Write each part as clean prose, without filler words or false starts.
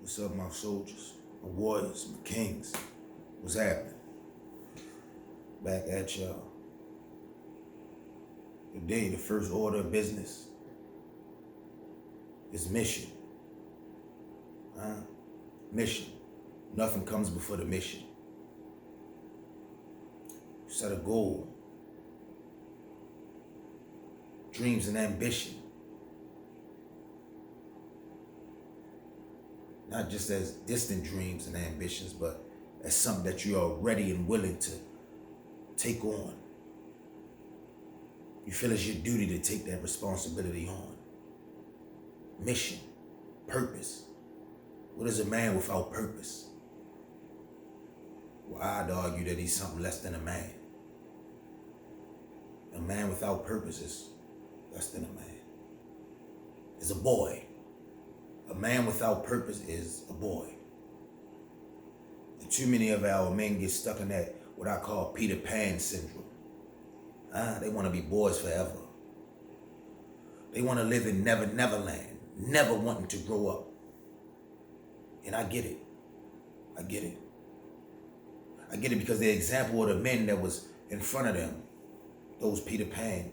What's up, my soldiers, my warriors, my kings? What's happening? Back at y'all. Today, the first order of business is mission. Mission. Nothing comes before the mission. Set a goal. Dreams and ambition. Not just as distant dreams and ambitions, but as something that you are ready and willing to take on. You feel it's your duty to take that responsibility on. Mission, purpose. What is a man without purpose? Well, I'd argue that he's something less than a man. A man without purpose is less than a man. Is a boy. A man without purpose is a boy. And too many of our men get stuck in that, what I call Peter Pan syndrome. They want to be boys forever. They want to live in Neverland, never wanting to grow up. And I get it. I get it. I get it because the example of the men that was in front of them, those Peter Pan,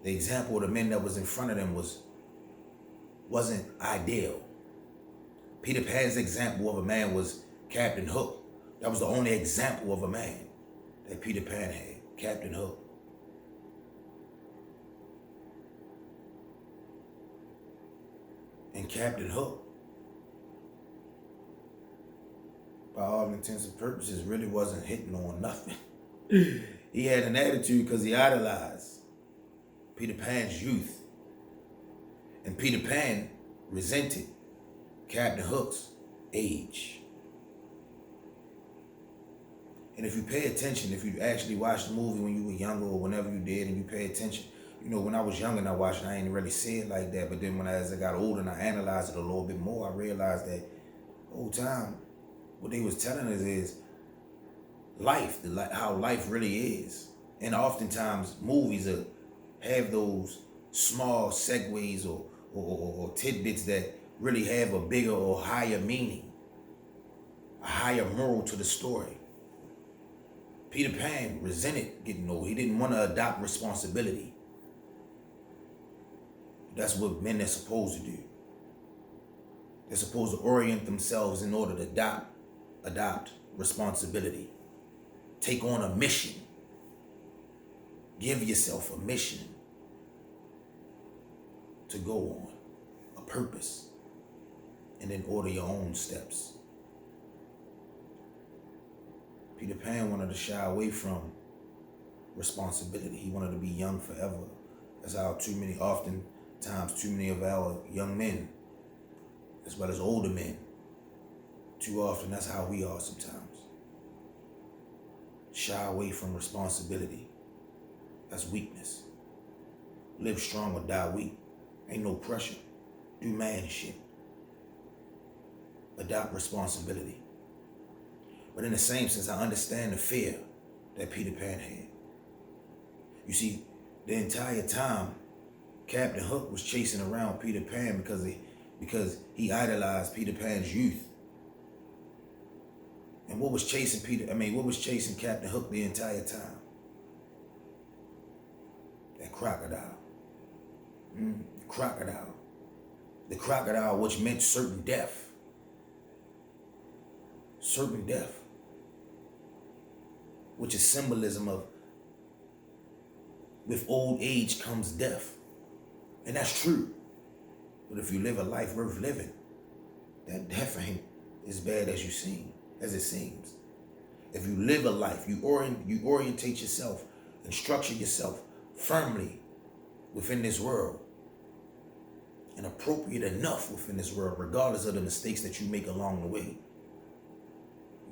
the example of the men that was in front of them wasn't ideal. Peter Pan's example of a man was Captain Hook. That was the only example of a man that Peter Pan had, Captain Hook. And Captain Hook, by all intents and purposes, really wasn't hitting on nothing. He had an attitude because he idolized Peter Pan's youth. And Peter Pan resented Captain Hook's age. And if you pay attention, if you actually watched the movie when you were younger or whenever you did and you pay attention, you know, when I was younger and I watched it, I ain't really see it like that. But then as I got older and I analyzed it a little bit more, I realized that the whole time, what they was telling us is life, how life really is. And oftentimes movies have those small segues or tidbits that really have a bigger or higher meaning, a higher moral to the story. Peter Pan resented getting old. He didn't want to adopt responsibility. That's what men are supposed to do. They're supposed to orient themselves in order to adopt responsibility. Take on a mission. Give yourself a mission to go on, a purpose, and then order your own steps. Peter Pan wanted to shy away from responsibility. He wanted to be young forever. That's how too many of our young men, as well as older men, too often that's how we are sometimes. Shy away from responsibility. That's weakness. Live strong or die weak. Ain't no pressure. Do man shit. Adopt responsibility. But in the same sense, I understand the fear that Peter Pan had. You see, the entire time, Captain Hook was chasing around Peter Pan because he idolized Peter Pan's youth. And what was chasing Captain Hook the entire time? That crocodile. Crocodile. The crocodile, which meant certain death. Certain death. Which is symbolism of with old age comes death. And that's true. But if you live a life worth living, that death ain't as bad as it seems. If you live a life, you orientate yourself and structure yourself firmly within this world and appropriate enough within this world, regardless of the mistakes that you make along the way.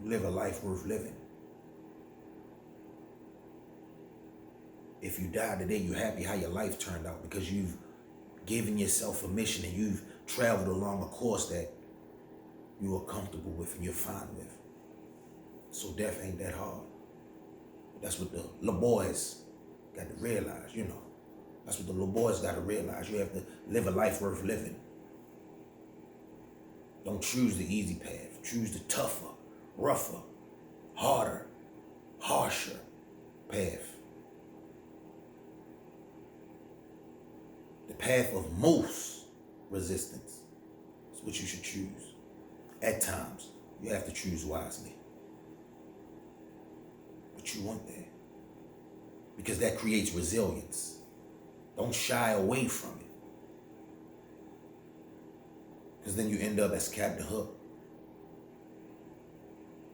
You live a life worth living. If you die today, you're happy how your life turned out because you've given yourself a mission and you've traveled along a course that you are comfortable with and you're fine with. So death ain't that hard. That's what the little boys got to realize, you know. That's what the little boys got to realize. You have to live a life worth living. Don't choose the easy path. Choose the tougher, rougher, harder, harsher path. The path of most resistance is what you should choose. At times, you have to choose wisely. But you want that. Because that creates resilience. Don't shy away from it. Because then you end up as Captain Hook.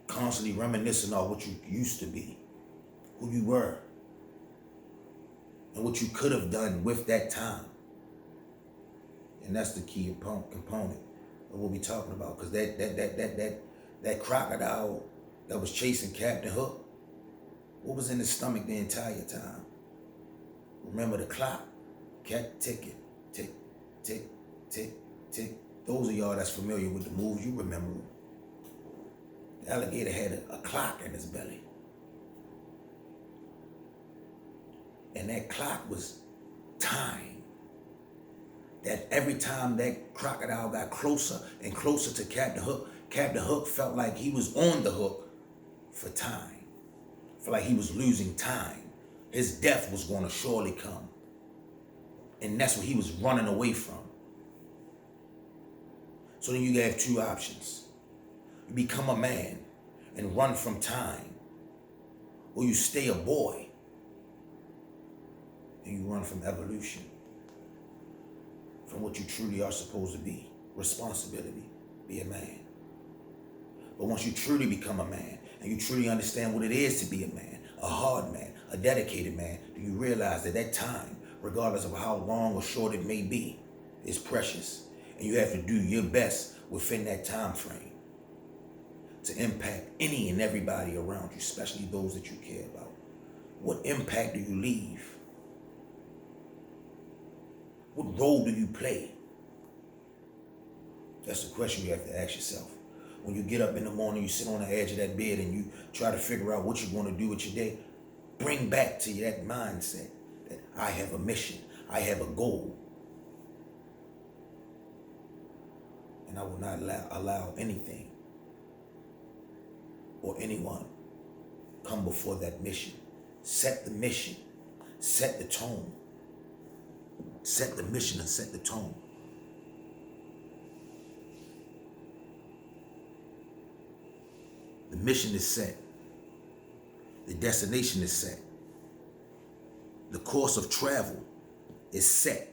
Constantly reminiscing on what you used to be. Who you were. And what you could have done with that time. And that's the key component of what we're talking about. Because that crocodile that was chasing Captain Hook, what was in his stomach the entire time? Remember the clock kept ticking. Tick, tick, tick, tick. Those of y'all that's familiar with the moves, you remember them. The alligator had a clock in his belly. And that clock was time. That every time that crocodile got closer and closer to Captain Hook felt like he was on the hook for time. Felt like he was losing time. His death was going to surely come. And that's what he was running away from. So then you have two options. You become a man and run from time. Or you stay a boy and you run from evolution. From what you truly are supposed to be. Responsibility. Be a man. But once you truly become a man and you truly understand what it is to be a man, a hard man, a dedicated man, do you realize that that time, regardless of how long or short it may be, is precious. And you have to do your best within that time frame to impact any and everybody around you, especially those that you care about. What impact do you leave? What role do you play? That's the question you have to ask yourself. When you get up in the morning, you sit on the edge of that bed and you try to figure out what you're going to do with your day, bring back to you that mindset that I have a mission, I have a goal. And I will not allow anything or anyone come before that mission. Set the mission, set the tone. Set the mission and set the tone. The mission is set. The destination is set. The course of travel is set.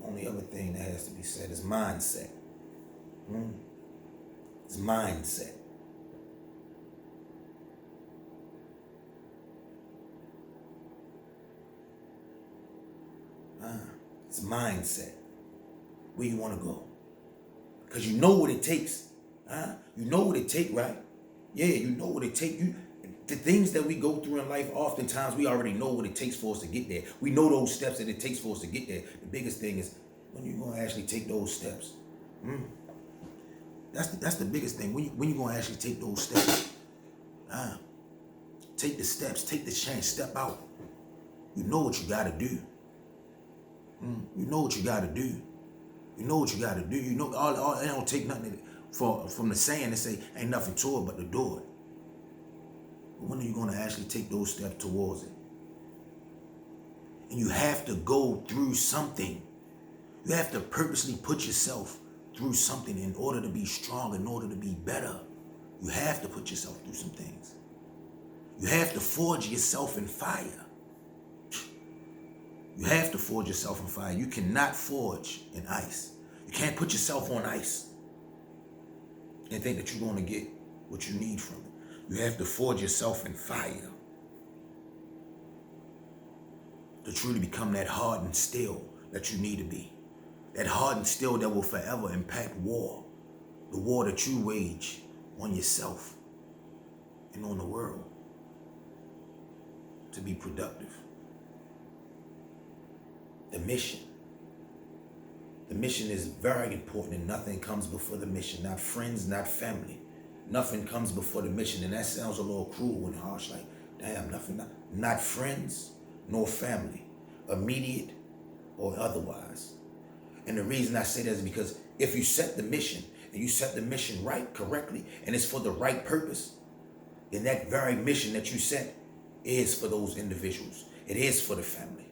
Only other thing that has to be said is mindset. It's mindset. It's mindset. Where you want to go. Because you know what it takes. You know what it takes, right? Yeah, you know what it takes. The things that we go through in life, oftentimes we already know what it takes for us to get there. We know those steps that it takes for us to get there. The biggest thing is when you're going to actually take those steps. That's the biggest thing. When you're going to actually take those steps. Take the steps. Take the chance. Step out. You know what you got to do. You know what you got to do. You know what you got to do. You know, it don't take nothing from the saying to say, ain't nothing to it but to do it. But when are you going to actually take those steps towards it? And you have to go through something. You have to purposely put yourself through something in order to be strong, in order to be better. You have to put yourself through some things. You have to forge yourself in fire. You have to forge yourself in fire. You cannot forge in ice. You can't put yourself on ice and think that you're going to get what you need from it. You have to forge yourself in fire to truly become that hardened steel that you need to be. That hardened steel that will forever impact war. The war that you wage on yourself and on the world to be productive. The mission. The mission is very important and nothing comes before the mission. Not friends, not family. Nothing comes before the mission. And that sounds a little cruel and harsh, like, damn, nothing, not friends nor family, immediate or otherwise. And the reason I say that is because if you set the mission and you set the mission right, correctly, and it's for the right purpose, then that very mission that you set is for those individuals. It is for the family.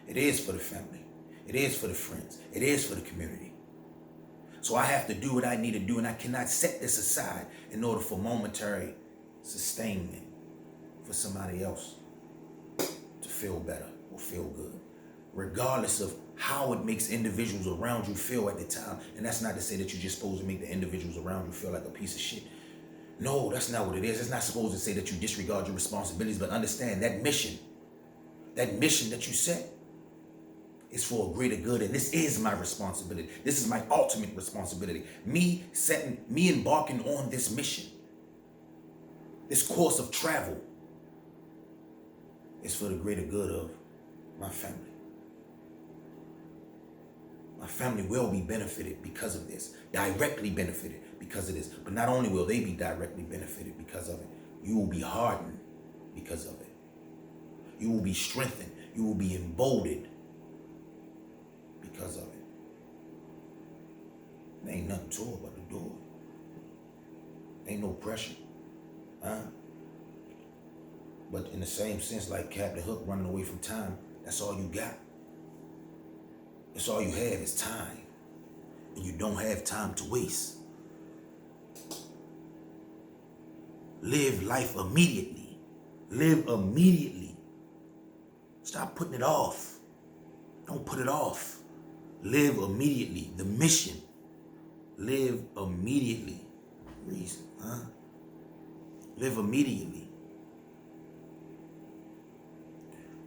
It is for the family. It is for the friends. It is for the community. So I have to do what I need to do, and I cannot set this aside in order for momentary sustainment for somebody else to feel better or feel good, regardless of how it makes individuals around you feel at the time. And that's not to say that you're just supposed to make the individuals around you feel like a piece of shit. No, that's not what it is. It's not supposed to say that you disregard your responsibilities, but understand that mission that you set is for a greater good. And this is my responsibility. This is my ultimate responsibility. Me embarking on this mission, this course of travel, is for the greater good of my family. My family will be benefited because of this, directly benefited because of this. But not only will they be directly benefited because of it, you will be hardened because of it. You will be strengthened. You will be emboldened because of it. There ain't nothing to it but to do it. Ain't no pressure. But in the same sense, like Captain Hook running away from time, that's all you got. That's all you have is time. And you don't have time to waste. Live life immediately. Live immediately. Stop putting it off. Don't put it off. Live immediately. The mission. Live immediately. Reason, Live immediately.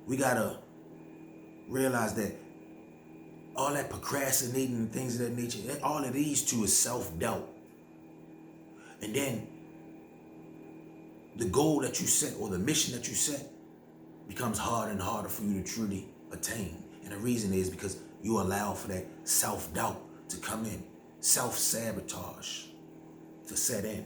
We gotta realize that all that procrastinating and things of that nature, all it leads to is self-doubt. And then the goal that you set or the mission that you set becomes harder and harder for you to truly attain. And the reason is because you allow for that self-doubt to come in, self-sabotage to set in.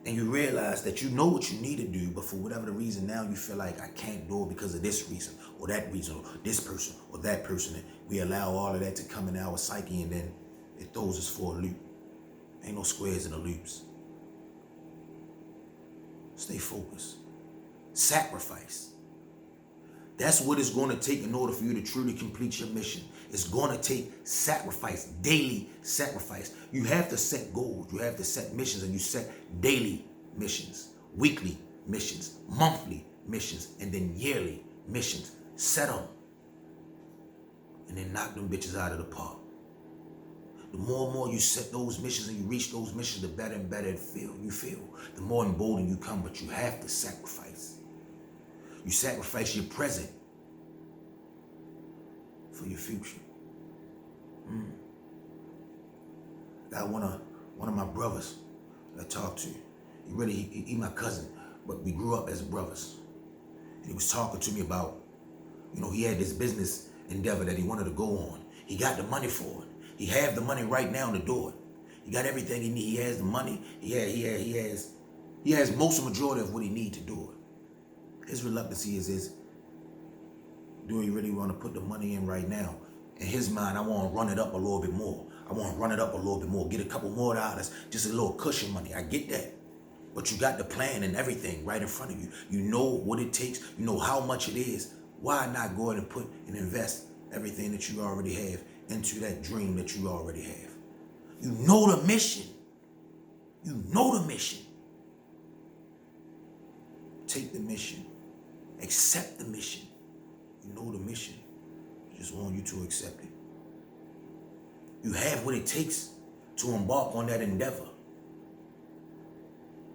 And you realize that you know what you need to do, but for whatever the reason now you feel like I can't do it because of this reason or that reason or this person or that person. And we allow all of that to come in our psyche, and then it throws us for a loop. Ain't no squares in the loops. Stay focused. Sacrifice. That's what it's going to take in order for you to truly complete your mission. It's going to take sacrifice, daily sacrifice. You have to set goals. You have to set missions, and you set daily missions, weekly missions, monthly missions, and then yearly missions. Set them. And then knock them bitches out of the park. The more and more you set those missions and you reach those missions, the better and better you feel. The more emboldened you come, but you have to sacrifice. You sacrifice your present for your future. Got one of my brothers that I talked to. He my cousin, but we grew up as brothers. And he was talking to me about, he had this business endeavor that he wanted to go on. He got the money for it. He have the money right now to do it. He got everything he need. He has the money. He has most majority of what he need to do it. His reluctancy is do he really want to put the money in right now? In his mind, I want to run it up a little bit more. I want to run it up a little bit more, get a couple more dollars, just a little cushion money. I get that. But you got the plan and everything right in front of you. You know what it takes. You know how much it is. Why not go ahead and put and invest everything that you already have into that dream that you already have? You know the mission. You know the mission. Take the mission. Accept the mission. You know the mission. I just want you to accept it. You have what it takes to embark on that endeavor.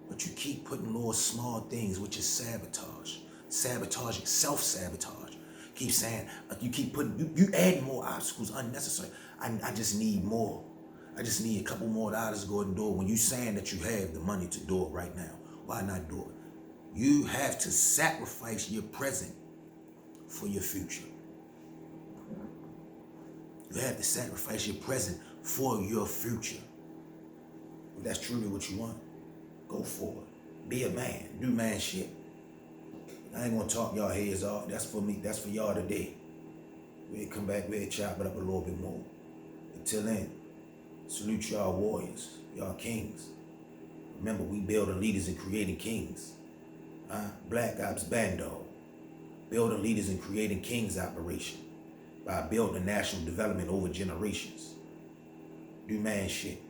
But you keep putting little small things, which is sabotage. Sabotaging, self-sabotage. Keep saying, you keep putting, you add more obstacles unnecessary. I just need more. I just need a couple more dollars to go ahead and do it. When you saying that you have the money to do it right now, why not do it? You have to sacrifice your present for your future. You have to sacrifice your present for your future. If that's truly what you want, go for it. Be a man. Do man shit. I ain't gonna talk y'all heads off. That's for me. That's for y'all today. We'll come back, we'll chop it up a little bit more. Until then, salute y'all warriors, y'all kings. Remember, we building leaders and creating kings. Black Ops Bando. Building leaders and creating kings operation by building national development over generations. Do man shit.